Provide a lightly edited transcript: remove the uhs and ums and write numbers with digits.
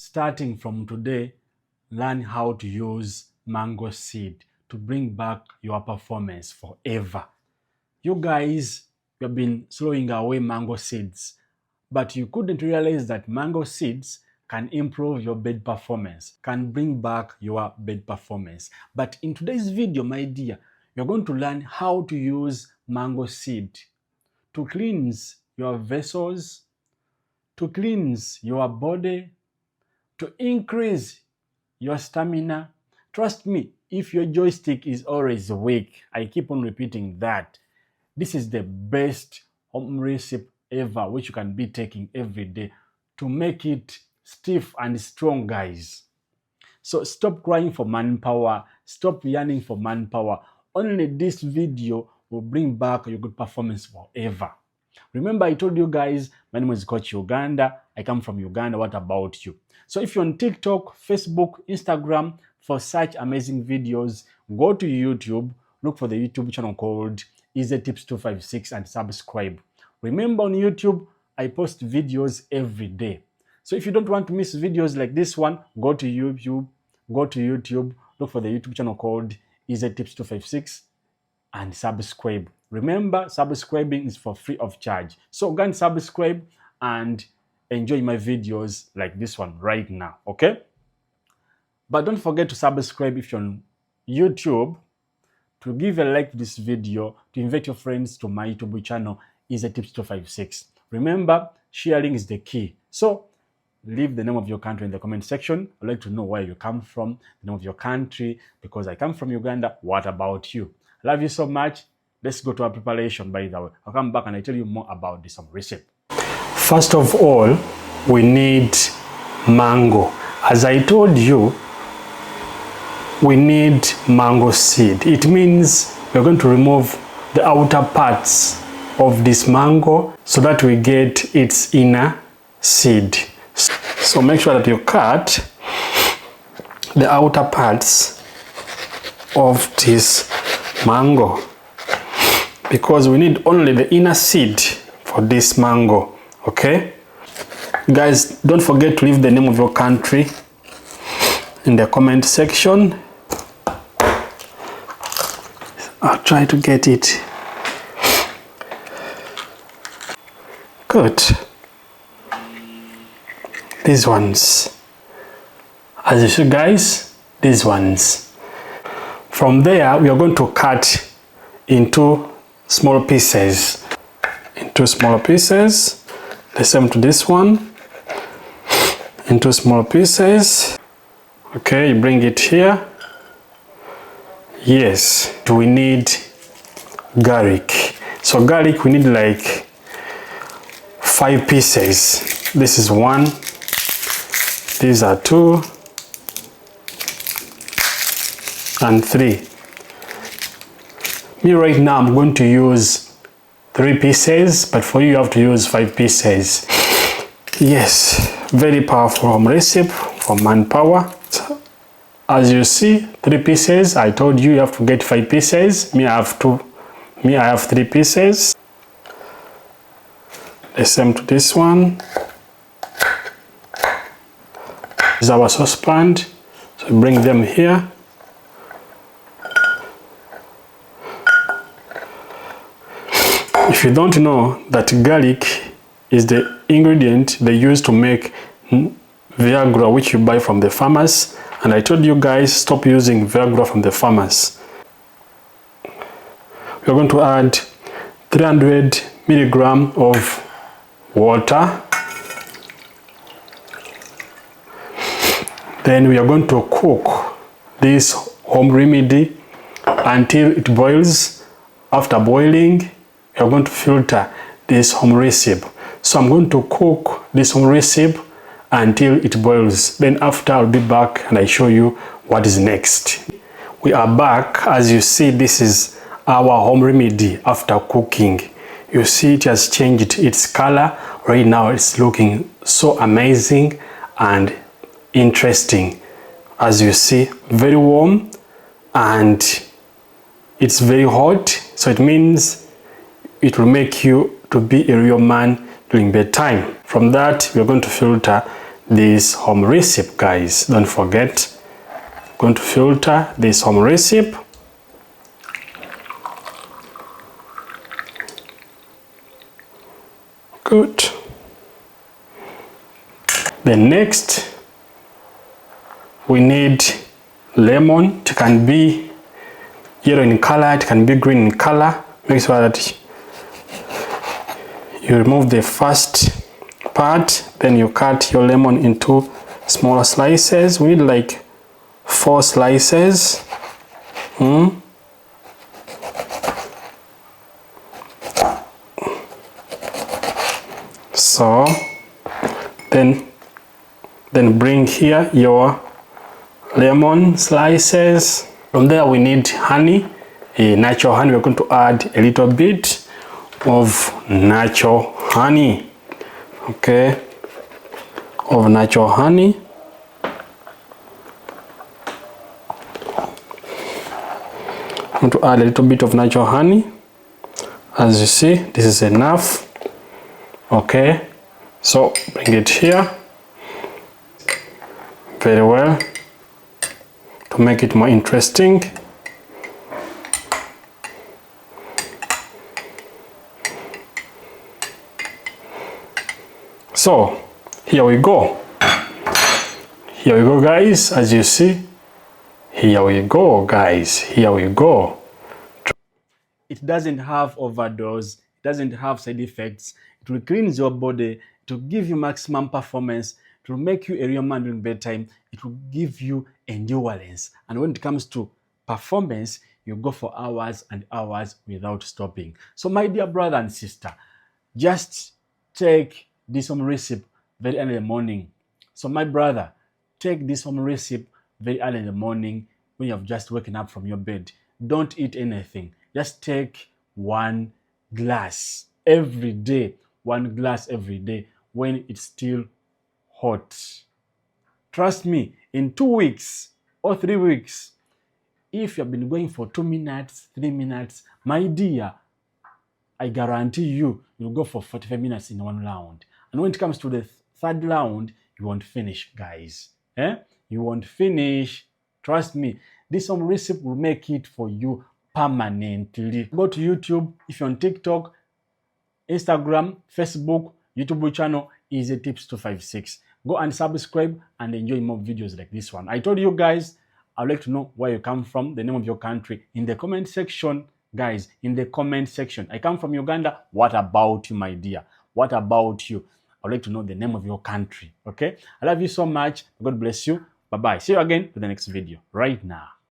starting from today, learn how to use mango seed to bring back your performance forever. You guys, you have been throwing away mango seeds, but you couldn't realize that mango seeds can improve your bed performance, can bring back your bed performance. But in today's video, my dear, you're going to learn how to use mango seed to cleanse your vessels, to cleanse your body, to increase your stamina. Trust me, if your joystick is always weak, I keep on repeating that, this is the best home recipe ever which you can be taking every day to make it stiff and strong, guys. So stop crying for manpower, stop yearning for manpower. Only this video will bring back your good performance forever. Remember, I told you guys, my name is Coach Uganda. I come from Uganda. What about you? So if you're on TikTok, Facebook, Instagram, for such amazing videos, go to YouTube, look for the YouTube channel called Easy Tips 256 and subscribe. Remember, on YouTube, I post videos every day. So if you don't want to miss videos like this one, go to YouTube, look for the YouTube channel called Easy Tips 256 and subscribe. Remember, subscribing is for free of charge. So go and subscribe and enjoy my videos like this one right now, okay? But don't forget to subscribe if you're on YouTube, to give a like to this video, to invite your friends to my YouTube channel, Easy Tips 256. Remember, sharing is the key. So leave the name of your country in the comment section. I'd like to know where you come from, the name of your country, because I come from Uganda. What about you? Love you so much. Let's go to our preparation, by the way. I'll come back and I tell you more about this recipe. First of all, we need mango. As I told you, we need mango seed. It means we're going to remove the outer parts of this mango so that we get its inner seed. So make sure that you cut the outer parts of this mango, because we need only the inner seed for this mango, okay? Guys, don't forget to leave the name of your country in the comment section. I'll try to get it. Good. These ones. As you see, guys, these ones. From there, we are going to cut into small pieces. Into smaller pieces. The same to this one. Into small pieces. Okay, you bring it here. Yes, we need garlic. So garlic, we need like 5 pieces. This is 1. These are 2 and 3. Me right now, I'm going to use 3 pieces, but for you, you have to use 5 pieces. Yes, very powerful home recipe for manpower. As you see, 3 pieces. I told you you have to get 5 pieces. Me, I have 2. Me, I have 3 pieces. The same to this one. This is our saucepan. So bring them here. If you don't know that garlic is the ingredient they use to make Viagra, which you buy from the farmers, and I told you guys, stop using Viagra from the farmers. We're going to add 300 milligrams of water. Then we are going to cook this home remedy until it boils. After boiling, we are going to filter this home recipe. So I'm going to cook this home recipe until it boils. Then after, I'll be back and I show you what is next. We are back. As you see, this is our home remedy after cooking. You see it has changed its color. Right now it's looking so amazing and interesting. As you see, very warm and it's very hot. So it means it will make you to be a real man during bedtime. From that, we're going to filter this home recipe, guys. Don't forget, I'm going to filter this home recipe. Good. Then next, we need lemon. It can be yellow in color, it can be green in color. Make sure that you remove the first part, then you cut your lemon into smaller slices. We need like 4 slices. So then bring here your lemon slices. From there we need honey, natural honey. We're going to add a little bit of natural honey, okay, of natural honey. I'm going to add a little bit of natural honey. As you see, this is enough. Okay, so bring it here very well to make it more interesting. So here we go. Here we go, guys. As you see, here we go, guys. Here we go. It doesn't have overdose. It doesn't have side effects. It will cleanse your body. It will give you maximum performance. It will make you a real man during bedtime. It will give you endurance. And when it comes to performance, you go for hours and hours without stopping. So my dear brother and sister, just take this home recipe very early in the morning. So my brother, take this home recipe very early in the morning when you have just woken up from your bed. Don't eat anything. Just take 1 glass every day. 1 glass every day when it's still hot. Trust me, in 2 weeks or 3 weeks, if you've been going for 2 minutes, 3 minutes, my dear, I guarantee you'll go for 45 minutes in 1 round. And when it comes to the 3rd round, you won't finish, guys. You won't finish. Trust me, this home recipe will make it for you permanently. Go to YouTube. If you're on TikTok, Instagram, Facebook, YouTube channel, Easy Tips 256. Go and subscribe and enjoy more videos like this one. I told you guys, I'd like to know where you come from, the name of your country, in the comment section. Guys, in the comment section. I come from Uganda. What about you, my dear? What about you? I'd like to know the name of your country. Okay? I love you so much. God bless you. Bye-bye. See you again for the next video right now.